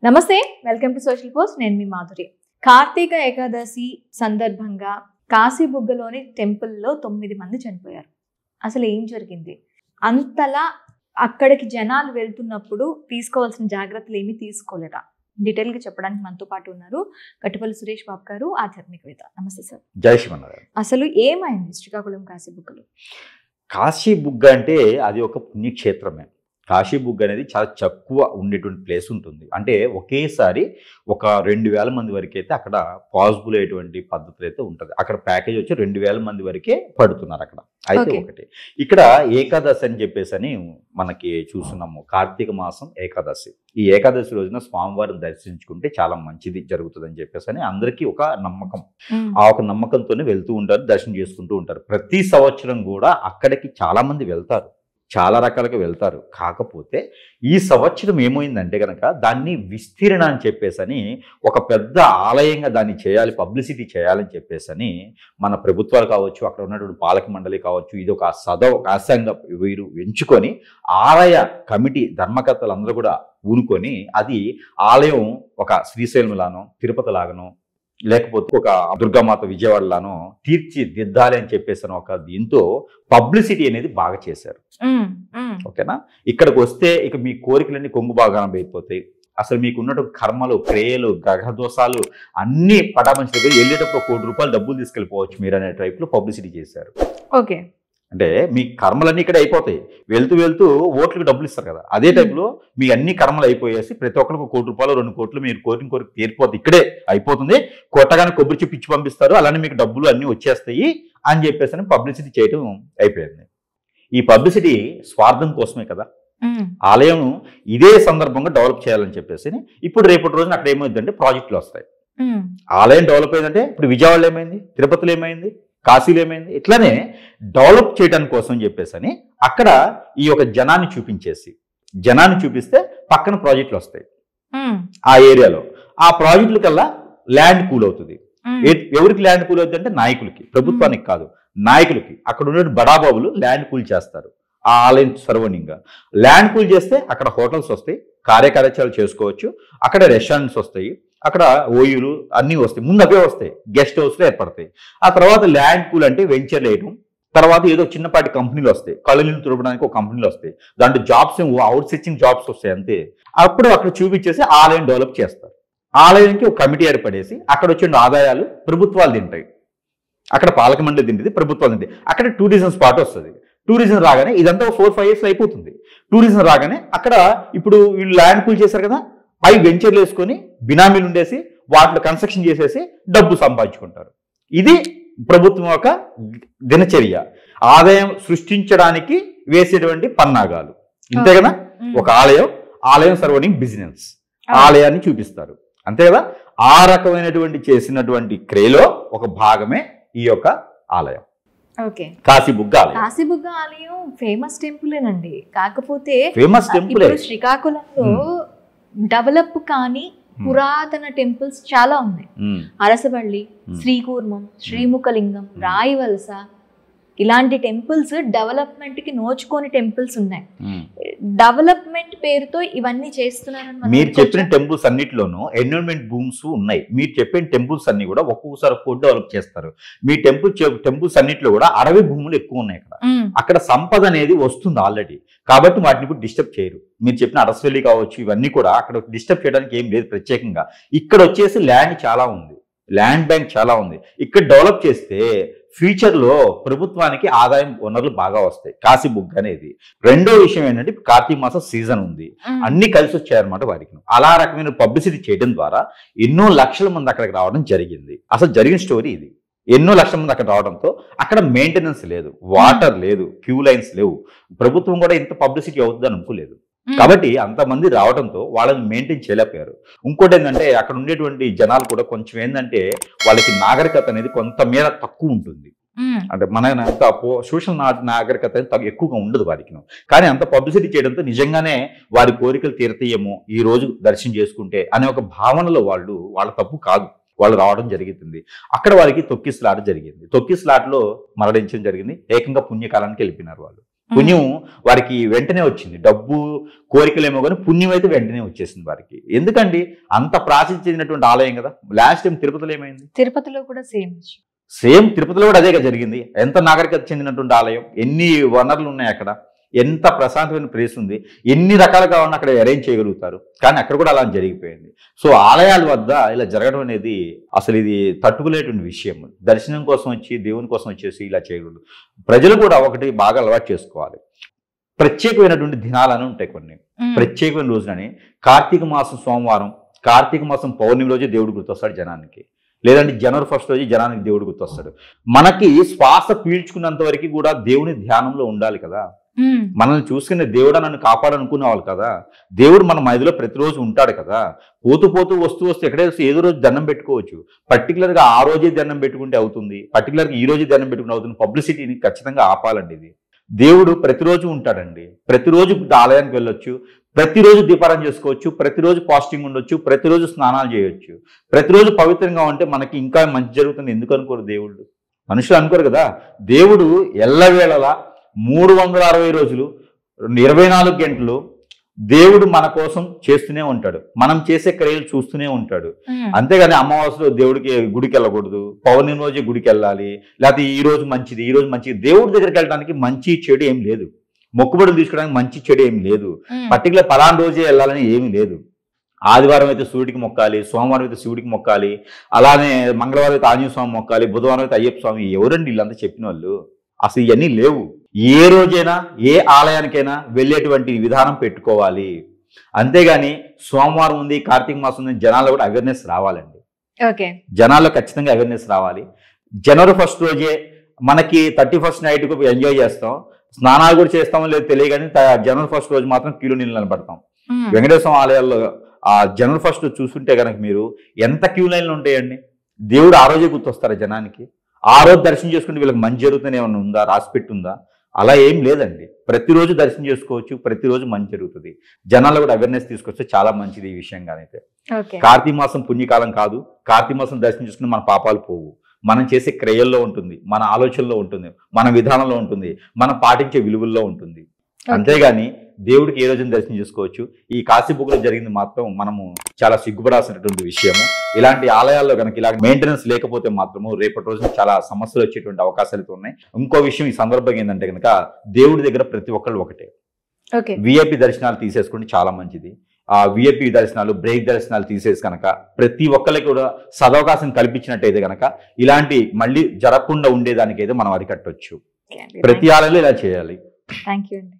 నమస్తే, welcome to social post. నేను మీ మాధురి. కార్తీక ఏకాదశి సందర్భంగా కాశీబుగ్గలోని టెంపుల్లో 9 మంది చనిపోయారు. అసలు ఏం జరిగింది? అంతలా అక్కడికి జనాలు వెళ్తున్నప్పుడు తీసుకోవాల్సిన జాగ్రత్తలు ఏమీ తీసుకోలేదా? డీటెయిల్గా చెప్పడానికి మనతో పాటు ఉన్నారు కట్టుపల్లి సురేష్ బాబు గారు, ఆధ్యాత్మికవేత్త. నమస్తే సార్. జై శ్రీమన్నారాయణ. అసలు ఏమైంది శ్రీకాకుళం కాశీబుగ్గలో? కాశీబుగ్గ అంటే అది ఒక పుణ్యక్షేత్రమే. కాశీబుగ్గ అనేది చాలా తక్కువ ఉండేటువంటి ప్లేస్ ఉంటుంది. అంటే ఒకేసారి ఒక 2000 మంది వరకు అయితే అక్కడ పాసిబుల్ అయ్యేటువంటి పద్ధతులు అయితే ఉంటుంది. అక్కడ ప్యాకేజ్ వచ్చి 2000 మంది వరకే పడుతున్నారు అక్కడ. అయితే ఒకటి ఇక్కడ ఏకాదశి అని చెప్పేసి అని మనకి చూస్తున్నాము. కార్తీక మాసం ఏకాదశి. ఈ ఏకాదశి రోజున స్వామివారిని దర్శించుకుంటే చాలా మంచిది జరుగుతుందని చెప్పేసి అని అందరికీ ఒక నమ్మకం. ఆ ఒక నమ్మకంతోనే వెళ్తూ ఉంటారు, దర్శనం చేసుకుంటూ ఉంటారు. ప్రతి సంవత్సరం కూడా అక్కడికి చాలా మంది వెళ్తారు, చాలా రకాలుగా వెళ్తారు. కాకపోతే ఈ సంవత్సరం ఏమైందంటే కనుక దాన్ని విస్తీర్ణ అని చెప్పేసి అని ఒక పెద్ద ఆలయంగా దాన్ని చేయాలి, పబ్లిసిటీ చేయాలని చెప్పేసి అని మన ప్రభుత్వాలు కావచ్చు, అక్కడ ఉన్నటువంటి పాలక మండలి కావచ్చు, ఇది ఒక ఆశయంగా వీరు ఎంచుకొని ఆలయ కమిటీ ధర్మకర్తలు అందరూ కూడా ఊనుకొని అది ఆలయం ఒక శ్రీశైలంలానో తిరుపతి లాగానో లేకపోతే ఒక దుర్గామాత విజయవాడలానో తీర్చిదిద్దాలి అని చెప్పేసి ఒక దీంతో పబ్లిసిటీ అనేది బాగా చేశారు. ఓకేనా? ఇక్కడికి వస్తే ఇక మీ కోరికలన్నీ కొంగు బాగానం అయిపోతాయి. అసలు మీకు ఉన్నటువంటి కర్మలు, క్రియలు, గ్రహదోషాలు అన్ని పటాపంచి దగ్గర వెళ్ళేటప్పుడు ₹1 కోటి డబ్బులు తీసుకెళ్ళిపోవచ్చు మీరు అనే టైప్లో పబ్లిసిటీ చేశారు. ఓకే, అంటే మీ కర్మలన్నీ ఇక్కడ అయిపోతాయి. వెళ్తూ వెళ్తూ ఓట్లకు డబ్బులు ఇస్తారు కదా, అదే టైంలో మీ అన్ని కర్మలు అయిపోయేసి ప్రతి ఒక్కరికి ₹1 కోటి, ₹2 కోట్లు మీరు కోరిన కోరిక తీరిపోతుంది, ఇక్కడే అయిపోతుంది. కొట్టగానే కొబ్బరి చెప్పి ఇచ్చి పంపిస్తారు, అలానే మీకు డబ్బులు అన్నీ వచ్చేస్తాయి అని చెప్పేసి పబ్లిసిటీ చేయడం అయిపోయింది. ఈ పబ్లిసిటీ స్వార్థం కోసమే కదా. ఆలయం ఇదే సందర్భంగా డెవలప్ చేయాలని చెప్పేసి ఇప్పుడు రేపటి రోజున అక్కడ ఏమైందంటే ప్రాజెక్టులు వస్తాయి. ఆలయం డెవలప్ అయిందంటే ఇప్పుడు విజయవాడలో ఏమైంది, తిరుపతిలో ఏమైంది, కాశీలో ఏమైంది, ఇట్లానే డెవలప్ చేయడానికి కోసం చెప్పేసి అక్కడ ఈ యొక్క జనాన్ని చూపిస్తే పక్కన ప్రాజెక్టులు వస్తాయి ఆ ఏరియాలో. ఆ ప్రాజెక్టుల కల్లా ల్యాండ్ కూల్ అవుతుంది. ఎవరికి ల్యాండ్ కూల్ అవుతుంది అంటే నాయకులకి, ప్రభుత్వానికి కాదు, నాయకులకి. అక్కడ ఉన్న బడాబాబులు ల్యాండ్ కూల్ చేస్తారు ఆ ఆలయం సర్వనింగా. ల్యాండ్ కూల్ చేస్తే అక్కడ హోటల్స్ వస్తాయి, కార్యకార్యాలు చేసుకోవచ్చు, అక్కడ రెస్టారెంట్స్ వస్తాయి, అక్కడ ఓయూలు అన్నీ వస్తాయి. ముందు అవే వస్తాయి, గెస్ట్ హౌస్లు ఏర్పడతాయి. ఆ తర్వాత ల్యాండ్ కూల్ అంటే వెంచర్లు వేయడం, తర్వాత ఏదో చిన్నపాటి కంపెనీలు వస్తాయి, కళ్ళనీళ్ళు తుడపడానికి ఒక కంపెనీలు వస్తాయి, దాంట్లో జాబ్స్ అవుట్ సోర్సింగ్ జాబ్స్ వస్తాయి అంతే. అప్పుడు అక్కడ చూపించేసి ఆలయం డెవలప్ చేస్తారు. ఆలయానికి ఒక కమిటీ ఏర్పడేసి అక్కడ వచ్చిన ఆదాయాలు ప్రభుత్వాలు తింటాయి, అక్కడ పాలక మండలి తింటుంది, ప్రభుత్వాలు తింటాయి. అక్కడ టూరిజం స్పాట్ వస్తుంది. టూరిజం రాగానే ఇదంతా 4-5 years అయిపోతుంది. టూరిజం రాగానే అక్కడ ఇప్పుడు వీళ్ళు ల్యాండ్ కూల్ చేశారు కదా, అవి వెంచర్లు వేసుకొని బినామీలు ఉండేసి వాటిలో కన్స్ట్రక్షన్ చేసేసి డబ్బు సంపాదించుకుంటారు. ఇది ప్రభుత్వం యొక్క దినచర్య, ఆదాయం సృష్టించడానికి వేసేటువంటి పన్నాగాలు. ఇంతే కదా. ఒక ఆలయం సర్వనింగ్ బిజినెస్, ఆలయాన్ని చూపిస్తారు అంతే కదా. ఆ రకమైనటువంటి చేసినటువంటి క్రేలో ఒక భాగమే ఈ యొక్క ఆలయం. కాశీబుగ్గ ఆలయం ఫేమస్ టెంపులేనండి. కాకపోతే ఫేమస్ టెంపుల్ శ్రీకాకుళంలో డెవలప్ కానీ పురాతన టెంపుల్స్ చాలా ఉన్నాయి. అరసవల్లి, శ్రీకూర్మం, శ్రీముఖలింగం, రాయివలస, ఇలాంటి టెంపుల్స్ డెవలప్మెంట్ కి నోచుకొని టెంపుల్స్ ఉన్నాయి. డెవలప్మెంట్ పేరుతో ఇవన్నీ చేస్తున్నారు. మీరు చెప్పిన టెంపుల్స్ అన్నిటిలోనూ ఎన్విరాన్మెంట్ భూమ్స్ ఉన్నాయి. మీరు చెప్పిన టెంపుల్స్ అన్ని కూడా ఒక్కొక్కసారి డెవలప్ చేస్తారు. మీ టెంపుల్స్ అన్నిటిలో కూడా అడవి భూములు ఎక్కువ ఉన్నాయి. అక్కడ సంపద అనేది వస్తుంది ఆల్రెడీ, కాబట్టి వాటిని ఇప్పుడు డిస్టర్బ్ చేయరు. మీరు చెప్పిన అరసవల్లి కావచ్చు, ఇవన్నీ కూడా అక్కడ డిస్టర్బ్ చేయడానికి ఏం లేదు ప్రత్యేకంగా. ఇక్కడ వచ్చేసి ల్యాండ్ చాలా ఉంది, ల్యాండ్ బ్యాంక్ చాలా ఉంది. ఇక్కడ డెవలప్ చేస్తే ఫ్యూచర్లో ప్రభుత్వానికి ఆదాయం వనరులు బాగా వస్తాయి. కాశీబుగ్గ అనేది. రెండో విషయం ఏంటంటే కార్తీక మాసం సీజన్ ఉంది, అన్ని కలిసి వచ్చాయన్నమాట వారికి. అలా రకమైన పబ్లిసిటీ చేయడం ద్వారా ఎన్నో లక్షల మంది అక్కడికి రావడం జరిగింది. అసలు జరిగిన స్టోరీ ఇది. ఎన్నో లక్షల మంది అక్కడ రావడంతో అక్కడ మెయింటెనెన్స్ లేదు, వాటర్ లేదు, క్యూ లైన్స్ లేవు. ప్రభుత్వం కూడా ఇంత పబ్లిసిటీ అవుతుందని అనుకోలేదు. కాబట్టి అంతమంది రావడంతో వాళ్ళని మెయింటైన్ చేయలేకపోయారు. ఇంకోటి ఏంటంటే అక్కడ ఉండేటువంటి జనాలు కూడా కొంచెం ఏంటంటే వాళ్ళకి నాగరికత అనేది కొంత మేర తక్కువ ఉంటుంది. అంటే మన అంత సోషల్ నాగరికత ఎక్కువగా ఉండదు వారికి. కానీ అంత పబ్లిసిటీ చేయడంతో నిజంగానే వారి కోరికలు తీరతాయేమో ఈ రోజు దర్శనం చేసుకుంటే అనే ఒక భావనలో వాళ్ళ తప్పు కాదు, వాళ్ళు రావడం జరుగుతుంది. అక్కడ వారికి తొక్కిస్లాట జరిగింది. తొక్కిస్లాటలో మరణించడం జరిగింది. ఏకంగా పుణ్యకాలానికి వెళ్ళిపోయినారు వాళ్ళు. పుణ్యం వారికి వెంటనే వచ్చింది. డబ్బు కోరికలేమో కానీ పుణ్యం అయితే వెంటనే వచ్చేసింది వారికి. ఎందుకండి అంత ప్రాచుర్యం చెందినటువంటి ఆలయం కదా. లాస్ట్ టైం తిరుపతిలో ఏమైంది? తిరుపతిలో కూడా సేమ్ తిరుపతిలో కూడా అదేగా జరిగింది. ఎంత నాగరికత చెందినటువంటి ఆలయం, ఎన్ని వనరులు ఉన్నాయి అక్కడ, ఎంత ప్రశాంతమైన ప్లేస్ ఉంది, ఎన్ని రకాలుగా ఉన్న అక్కడ అరేంజ్ చేయగలుగుతారు. కానీ అక్కడ కూడా అలా జరిగిపోయింది. సో ఆలయాల వద్ద ఇలా జరగడం అనేది అసలు ఇది తట్టుకునేటువంటి విషయం. దర్శనం కోసం వచ్చి దేవుని కోసం వచ్చేసి ఇలా చేయకూడదు. ప్రజలు కూడా ఒకటి బాగా అలవాటు చేసుకోవాలి. ప్రత్యేకమైనటువంటి దినాలని ఉంటాయి కొన్ని, ప్రత్యేకమైన రోజులని. కార్తీక మాసం సోమవారం, కార్తీక మాసం పౌర్ణమి రోజు దేవుడు గుర్తొస్తాడు జనానికి. లేదంటే జనవరి 1 రోజు జనానికి దేవుడు గుర్తొస్తాడు. మనకి శ్వాస పీల్చుకున్నంత వరకు కూడా దేవుని ధ్యానంలో ఉండాలి కదా. మనల్ని చూసుకునే దేవుడా నన్ను కాపాడనుకునే వాళ్ళు కదా. దేవుడు మన మదిలో ప్రతిరోజు ఉంటాడు కదా. పోతూ వస్తూ ఎక్కడే ఏదో రోజు దండం పెట్టుకోవచ్చు. పర్టికులర్గా ఆ రోజే దండం పెట్టుకుంటే అవుతుంది, పర్టికులర్గా ఈ రోజే దండం పెట్టుకుంటే అవుతుంది. పబ్లిసిటీని ఖచ్చితంగా ఆపాలండి. ఇది దేవుడు ప్రతిరోజు ఉంటాడండి. ప్రతిరోజు ఆలయానికి వెళ్ళొచ్చు, ప్రతిరోజు దీపారాధన చేసుకోవచ్చు, ప్రతిరోజు ఫాస్టింగ్ ఉండొచ్చు, ప్రతిరోజు స్నానాలు చేయొచ్చు. ప్రతిరోజు పవిత్రంగా ఉంటే మనకి ఇంకా మంచి జరుగుతుంది. ఎందుకు అనుకోరు దేవుళ్ళు? మనుషులు అనుకోరు కదా. దేవుడు ఎల్లవేళలా 360 రోజులు 24 గంటలు దేవుడు మన కోసం చేస్తూనే ఉంటాడు. మనం చేసే క్రియలు చూస్తూనే ఉంటాడు. అంతేగాని అమావాస్యలో దేవుడికి గుడికి వెళ్ళకూడదు, పౌర్ణమి రోజే గుడికి వెళ్ళాలి, లేకపోతే ఈ రోజు మంచిది ఈ రోజు మంచిది. దేవుడి దగ్గరికి వెళ్ళడానికి మంచి చెడు ఏం లేదు. మొక్కుబడులు తీసుకోవడానికి మంచి చెడు ఏం లేదు. పర్టికులర్ పలానా రోజే వెళ్ళాలని ఏమీ లేదు. ఆదివారం అయితే సూర్యుడికి మొక్కాలి, సోమవారం అయితే శివుడికి మొక్కాలి, అలానే మంగళవారం అయితే ఆంజనేయ స్వామి మొక్కాలి, బుధవారం అయితే అయ్యప్ప స్వామి. ఎవరండి వీళ్ళంతా చెప్పిన వాళ్ళు? అసలు ఇవన్నీ లేవు. ఏ రోజైనా ఏ ఆలయానికైనా వెళ్ళేటువంటి విధానం పెట్టుకోవాలి. అంతేగాని సోమవారం ఉంది, కార్తీక మాసం ఉంది, జనాల్లో కూడా అవేర్నెస్ రావాలండి. జనాల్లో ఖచ్చితంగా అవేర్నెస్ రావాలి. జనవరి 1 రోజే మనకి 31st నైట్కు ఎంజాయ్ చేస్తాం, స్నానాలు కూడా చేస్తామో లేదో తెలియగానే జనవరి 1 రోజు మాత్రం క్యూలో నీళ్ళు నిలబడతాం. వెంకటేశ్వర ఆలయాల్లో ఆ జనవరి 1 చూస్తుంటే కనుక మీరు ఎంత క్యూ లైన్లు ఉంటాయండి. దేవుడు ఆ రోజే గుర్తొస్తారా జనానికి? ఆ రోజు దర్శనం చేసుకుంటే వీళ్ళకి మంచి జరుగుతుంది ఏమన్నా ఉందా? రాసిపెట్టి ఉందా? అలా ఏం లేదండి. ప్రతిరోజు దర్శనం చేసుకోవచ్చు, ప్రతిరోజు మంచి జరుగుతుంది. జనాల్లో కూడా అవేర్నెస్ తీసుకొస్తే చాలా మంచిది ఈ విషయంగానైతే. కార్తీక మాసం పుణ్యకాలం కాదు. కార్తీక మాసం దర్శనం చేసుకుంటే మన పాపాలు పోవు. మనం చేసే క్రియల్లో ఉంటుంది, మన ఆలోచనలో ఉంటుంది, మన విధానంలో ఉంటుంది, మనం పాటించే విలువల్లో ఉంటుంది. అంతేగాని దేవుడికి ఏ రోజున దర్శనం చేసుకోవచ్చు. ఈ కాశీబుగ్లో జరిగింది మాత్రం మనము చాలా సిగ్గుపడాల్సినటువంటి విషయము. ఇలాంటి ఆలయాల్లో కనుక ఇలా మెయింటెనెన్స్ లేకపోతే మాత్రము రేపటి రోజున చాలా సమస్యలు వచ్చేటువంటి అవకాశాలు ఉన్నాయి. ఇంకో విషయం ఈ సందర్భంగా ఏంటంటే కనుక దేవుడి దగ్గర ప్రతి ఒక్కళ్ళు ఒకటే. విఐపి దర్శనాలు తీసేసుకుంటే చాలా మంచిది. ఆ విఐపి దర్శనాలు, బ్రేక్ దర్శనాలు తీసేసి కనుక ప్రతి ఒక్కరికి కూడా సదవకాశం కల్పించినట్టయితే కనుక ఇలాంటి మళ్ళీ జరగకుండా ఉండేదానికైతే మనం అరికట్టవచ్చు. ప్రతి ఆలయంలో ఇలా చేయాలి. థ్యాంక్ యూ అండి.